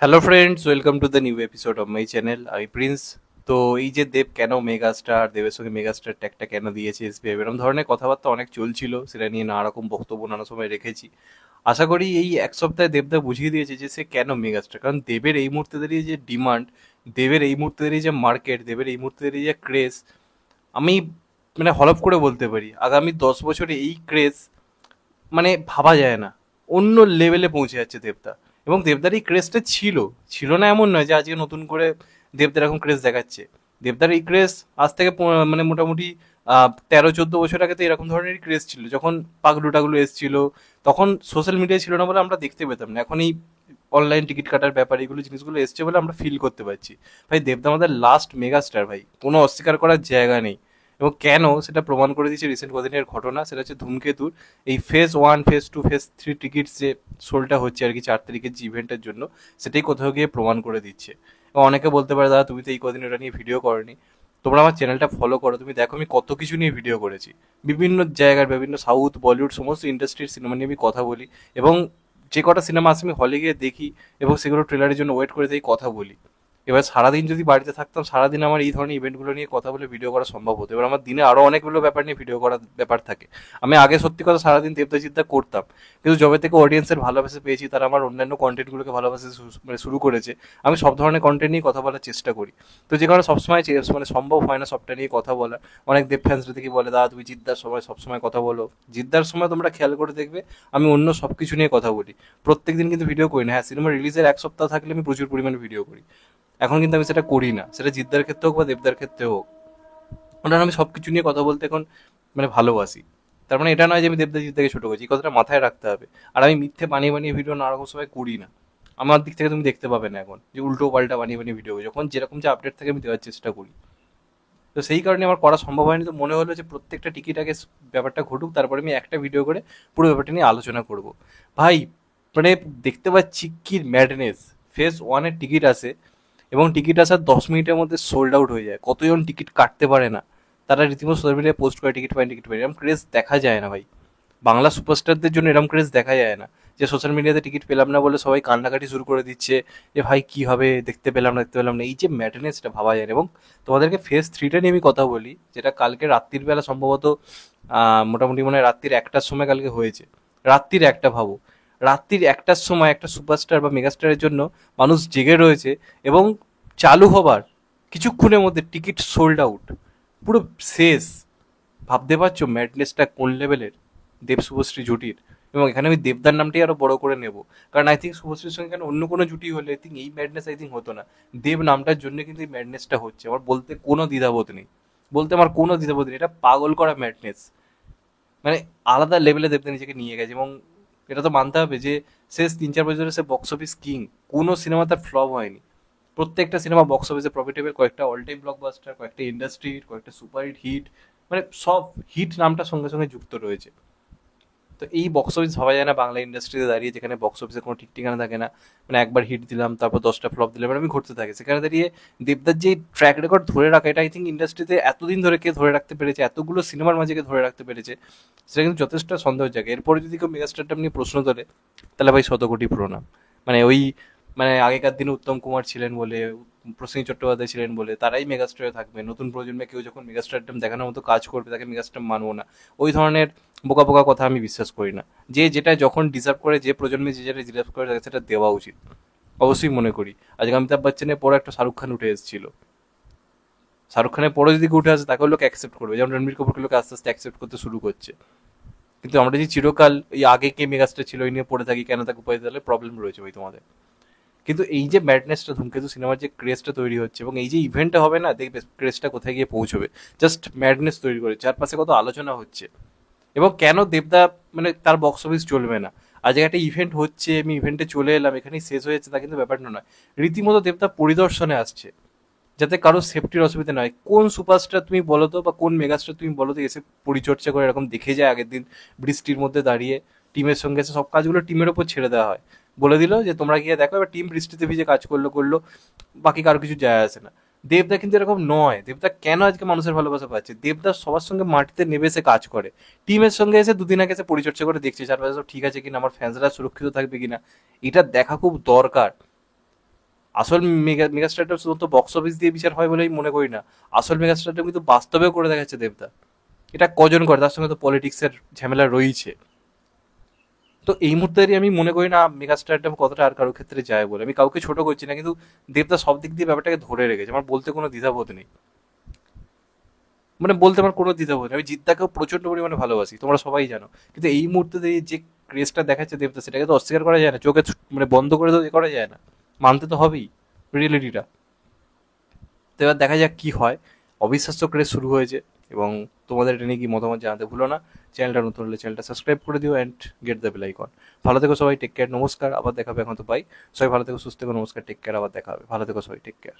Hello friends, welcome to the new episode of my channel. আমি Prince. তো এই যে দেব কেন মেগাস্টার, দেবের সঙ্গে মেগাস্টার ট্যাগটা কেন দিয়েছে এসবিআই, এরকম ধরনের কথাবার্তা অনেক চলছিল, সেটা নিয়ে নানা রকম বক্তব্য নানা সময় রেখেছি। আশা করি এই এক সপ্তাহে দেবদা বুঝিয়ে দিয়েছে যে সে কেন মেগাস্টার। কারণ দেবের এই মুহূর্তে দাঁড়িয়ে যে ডিমান্ড, দেবের এই মুহূর্তে দাঁড়িয়ে যে মার্কেট, দেবের এই মুহূর্তে দাঁড়িয়ে যে ক্রেজ, আমি মানে হলফ করে বলতে পারি আগামী 10 বছরে এই ক্রেজ মানে ভাবা যায় না, অন্য লেভেলে পৌঁছে যাচ্ছে দেবদা। এবং দেবদার এই ক্রেজটা ছিল, ছিল না এমন নয় যে আজকে নতুন করে দেবদার এখন ক্রেজ দেখাচ্ছে। দেবদার এই ক্রেজ আজ থেকে মানে মোটামুটি 13-14 বছর আগে তো এরকম ধরনের ক্রেজ ছিল, যখন পাগলু টাগলু এসছিল। তখন সোশ্যাল মিডিয়া ছিল না বলে আমরা দেখতে পেতাম না, এখন এই অনলাইন টিকিট কাটার ব্যাপার এগুলো জিনিসগুলো এসছে বলে আমরা ফিল করতে পারছি। ভাই দেবদা আমাদের লাস্ট মেগাস্টার, ভাই কোনো অস্বীকার করার জায়গা নেই। এবং কেন সেটা প্রমাণ করে দিচ্ছে রিসেন্ট কদিনের ঘটনা, সেটা হচ্ছে ধূমকেতুর এই ফেজ 1, ফেজ 2, ফেজ 3 টিকিটস যে সোলটা হচ্ছে আর কি 4 তারিখের যে ইভেন্টের জন্য, সেটাই কোথাও গিয়ে প্রমাণ করে দিচ্ছে। এবং অনেকে বলতে পারে দাদা তুমি তো এই কদিন ওটা নিয়ে ভিডিও করনি। তোমরা আমার চ্যানেলটা ফলো করো, তুমি দেখো আমি কত কিছু নিয়ে ভিডিও করেছি। বিভিন্ন জায়গার বিভিন্ন সাউথ বলিউড সমস্ত ইন্ডাস্ট্রির সিনেমা নিয়ে আমি কথা বলি। এবং যে কটা সিনেমা আছে আমি হলে গিয়ে দেখি এবং সেগুলো ট্রেলারের জন্য ওয়েট করে তাই কথা বলি। এবার সারাদিন যদি বাড়িতে থাকতাম, সারাদিন আমার এই ধরনের ইভেন্টগুলো নিয়ে কথা বলে ভিডিও করা সম্ভব হতো। এবার আমার দিনে আরো অনেকগুলো ব্যাপার নিয়ে ভিডিও করার ব্যাপার থাকে। আমি আগে সত্যি কথা সারাদিন দেবদাচিত্তা করতাম, কিন্তু যবে থেকে অডিয়েন্সের ভালোবাসা পেয়েছি, তারা আমার অন্যান্য কন্টেন্টগুলোকে ভালোবাসা মানে শুরু করেছে। আমি সব ধরনের কন্টেন্ট নিয়ে কথা বলার চেষ্টা করি। তো যে কারণে সবসময় মানে সম্ভব হয় না সবটা নিয়ে কথা বলা। অনেক দেব ফ্যান্সরা থেকে বলে দাদা তুমি জিদ্দার সময় সবসময় কথা বলো। জিদ্দার সময় তোমরা খেয়াল করে দেখবে আমি অন্য সব কিছু নিয়ে কথা বলি। প্রত্যেকদিন কিন্তু ভিডিও করি না। হ্যাঁ, সিনেমা রিলিজের এক সপ্তাহ থাকলে আমি প্রচুর পরিমাণে ভিডিও করি। এখন কিন্তু আমি সেটা করি না, সেটা জিদ্দার ক্ষেত্রে হোক বা দেবদার ক্ষেত্রে হোক। ওটা আমি সবকিছু নিয়ে কথা বলতে এখন মানে ভালোবাসি। তার মানে এটা নয় যে আমি দেবদা জিদ্দাকে ছোট করছি, এই কথাটা মাথায় রাখতে হবে। আর আমি মিথ্যে বানিয়ে বানিয়ে ভিডিও নানা রকম সময় করি না। আমার দিক থেকে তুমি দেখতে পাবে না এখন যে উল্টো পাল্টা বানিয়ে বানিয়ে ভিডিও করি, যখন যেরকম যে আপডেট থাকে আমি দেওয়ার চেষ্টা করি। তো সেই কারণে আমার করা সম্ভব হয়নি, তো মনে হলো যে প্রত্যেকটা টিকিট আগে ব্যাপারটা ঘটুক, তারপরে আমি একটা ভিডিও করে পুরো ব্যাপারটা নিয়ে আলোচনা করব। ভাই মানে দেখতে পাচ্ছি কি ম্যাডনেস। ফেজ 1-এর টিকিট আসে এবং টিকিট আসার 10 মিনিটের মধ্যে সোল্ড আউট হয়ে যায়। কতজন টিকিট কাটতে পারে না, তারা রীতিমতো সোশ্যাল মিডিয়ায় পোস্ট করে টিকিট পাই, টিকিট পাই, এরকম ক্রেজ দেখা যায় না ভাই। বাংলা সুপারস্টারদের জন্য এরকম ক্রেজ দেখা যায় না, যে সোশ্যাল মিডিয়াতে টিকিট পেলাম না বলে সবাই কান্নাকাটি শুরু করে দিচ্ছে যে ভাই কি হবে, দেখতে পেলাম না, দেখতে পেলাম না। এই যে ম্যাডনেসটা ভাবা যায় না। এবং তোমাদেরকে ফেজ 3টা নিয়ে আমি কথা বলি, যেটা কালকে রাত্রির বেলা সম্ভবত মোটামুটি মনে হয় রাত্রির 1টার সময় কালকে হয়েছে। রাত্রির 1টা ভাবো, রাত্রির 1টার সময় একটা সুপারস্টার বা মেগাস্টারের জন্য মানুষ জেগে রয়েছে এবং চালু হবার কিছুক্ষণের মধ্যে টিকিট সোল্ড আউট, পুরো শেষ। ভাবতে পারছো ম্যাডনেসটা কোন লেভেলের দেব শুভশ্রী জুটির। এবং এখানে আমি দেবদার নামটাই আরো বড় করে নেব, কারণ আই থিঙ্ক শুভশ্রীর সঙ্গে কেন অন্য কোনো জুটি হলে আই থিঙ্ক এই ম্যাডনেস আই থিঙ্ক হতো না। দেব নামটার জন্য কিন্তু এই ম্যাডনেসটা হচ্ছে, আমার বলতে কোনো দ্বিধাবোধ নেই। বলতে আমার কোনো দ্বিধাবোধ নেই, এটা পাগল করা ম্যাডনেস। মানে আলাদা লেভেলে দেবদা নিজেকে নিয়ে গেছে। এবং এটা তো মানতে হবে যে শেষ 3-4 বছরে সে বক্স অফিস কিং। কোনো সিনেমা তার ফ্লপ হয়নি, প্রত্যেকটা সিনেমা বক্স অফিসে প্রফিটেবল, কয়েকটা অল টাইম ব্লকবাস্টার, কয়েকটা ইন্ডাস্ট্রির, কয়েকটা সুপার হিট হিট, মানে সব হিট নামটার সঙ্গে সঙ্গে যুক্ত রয়েছে। তো এই বক্স অফিস ভাবা যায় না বাংলা ইন্ডাস্ট্রিতে দাঁড়িয়ে, যেখানে বক্স অফিসে কোনো ঠিক ঠিকানা থাকে না। মানে একবার হিট দিলাম, তারপর 10টা ফ্লপ দিলাম, এরকমই ঘুরতে থাকে। সেখানে দাঁড়িয়ে দেবদার যে ট্র্যাক রেকর্ড ধরে রাখা, এটা আই থিঙ্ক ইন্ডাস্ট্রিতে এতদিন ধরে কে ধরে রাখতে পেরেছে, এতগুলো সিনেমার মাঝে কে ধরে রাখতে পেরেছে, সেটা কিন্তু যথেষ্ট সন্দেহের জায়গা। এরপরে যদি কেউ মেগাস্টারটা নিয়ে প্রশ্ন তোলে, তাহলে ভাই শতকোটি প্রণাম। মানে ওই মানে আগেকার দিনে উত্তম কুমার ছিলেন বলে, প্রসেনজিৎ চট্টোপাধ্যায় ছিলেন বলে তারাই মেগাস্টারে থাকবে, নতুন প্রজন্মে কেউ যখন মেগাস্টারডম দেখানোর মতো কাজ করবে তাকে মেগাস্টার মানবো না, ওই ধরনের বোকা বোকা কথা আমি বিশ্বাস করি না। যে যেটা যখন ডিজার্ভ করে, যে প্রজন্মে যে যেটা ডিজার্ভ করে তাকে সেটা দেওয়া উচিত, অবশ্যই মনে করি। আজকে অমিতাভ বচ্চনের পরে একটা শাহরুখ খান উঠে এসেছিল, শাহরুখ খানের পরে যদি কেউ উঠে আসে তাকেও লোক অ্যাকসেপ্ট করবে, যেমন রণবীর কাপুরকে লোক আস্তে আস্তে অ্যাকসেপ্ট করতে শুরু করছে। কিন্তু আমরা যদি চিরকাল এই আগে কে মেগাস্টার ছিল ওই নিয়ে পড়ে থাকি, কেন তাকে উপায়, তাহলে প্রবলেম রয়েছে ভাই তোমাদের। কিন্তু এই যে ম্যাডনেসটা, ধূমকেতু সিনেমার যে ক্রেজটা তৈরি হচ্ছে এবং এই যে ইভেন্টটা হবে না, দেখবে ক্রেজটা কোথায় গিয়ে পৌঁছবে। জাস্ট ম্যাডনেস তৈরি করে, চারপাশে কত আলোচনা হচ্ছে। এবং কেন দেবদা মানে তার বক্স অফিস চলবে না। আজকে একটা ইভেন্ট হচ্ছে, আমি ইভেন্টে চলে এলাম, এখানেই শেষ হয়েছে, তা কিন্তু ব্যাপারটা নয়। রীতিমতো দেবদা পরিদর্শনে আসছে, যাতে কারো সেফটির অসুবিধা নয়। কোন সুপারস্টার তুমি বলো তো, বা কোন মেগাস্টার তুমি বলো তো এসে পরিচর্যা করে এরকম দেখে যায় আগের দিন বৃষ্টির মধ্যে দাঁড়িয়ে, টিমের সঙ্গে এসে সব কাজগুলো টিমের ওপর ছেড়ে দেওয়া হয়, বলে দিল যে তোমরা গিয়ে দেখো, এবার টিম বৃষ্টিতে ভিজে কাজ করলো করলো, বাকি কারো কিছু যায় আসে না। দেবদা কিন্তু এরকম নয়। দেবদা কেন আজকে মানুষের ভালোবাসা পাচ্ছে, দেবদা সবার সঙ্গে মাটিতে নেমে এসে কাজ করে। টিমের সঙ্গে এসে দুদিন আগে এসে পরিচর্যা করে দেখছে চারপাশে সব ঠিক আছে কিনা, আমার ফ্যান্সরা সুরক্ষিত থাকবে কিনা, এটা দেখা খুব দরকার। আসল মেগাস্টারটা শুধুমাত্র বক্স অফিস দিয়ে বিচার হয় বলেই মনে করি না। আসল মেগাস্টারটা কিন্তু বাস্তবেও করে দেখাচ্ছে দেবদা। এটা কজন করে, তার সঙ্গে তো পলিটিক্সের ঝামেলা রয়েছে। তো এই মুহূর্তে দাঁড়িয়ে আমি মনে করি না মেগাস্টারডম কতটা আর কারোর ক্ষেত্রে যায় বলে। আমি কাউকে ছোট করছি না, কিন্তু দেবদা সব দিক দিয়ে ব্যাপারটাকে ধরে রেখেছে, আমার বলতে কোনো দ্বিধাবোধ নেই। মানে বলতে আমার কোনো দ্বিধাবোধ নেই, আমি জিদ্দাকেও প্রচন্ড পরিমাণে ভালোবাসি, তোমরা সবাই জানো। কিন্তু এই মুহূর্তে দাঁড়িয়ে যে ক্রেজটা দেখাচ্ছে দেবদা, সেটাকে তো অস্বীকার করা যায় না, চোখে মানে বন্ধ করে তো এ করা যায় না, মানতে তো হবেই রিয়েলিটিটা। তো এবার দেখা যাক কি হয়। অবিশ্বাস্য ক্রেজ শুরু হয়েছে, এবং তোমাদের এটা নিয়ে কি মতামত জানাতে ভুলো না। চ্যানেলটা নতুন হলে চ্যানেলটা সাবস্ক্রাইব করে দিও and get the bell icon. ভালো থেকো সবাই, টেক কেয়ার, নমস্কার, আবার দেখা হবে, এখন তো বাই। সবাই ভালো থেকো, সুস্থ থেকো, নমস্কার, টেক কেয়ার, আবার দেখা হবে, ভালো থেকো সবাই, টেক কেয়ার।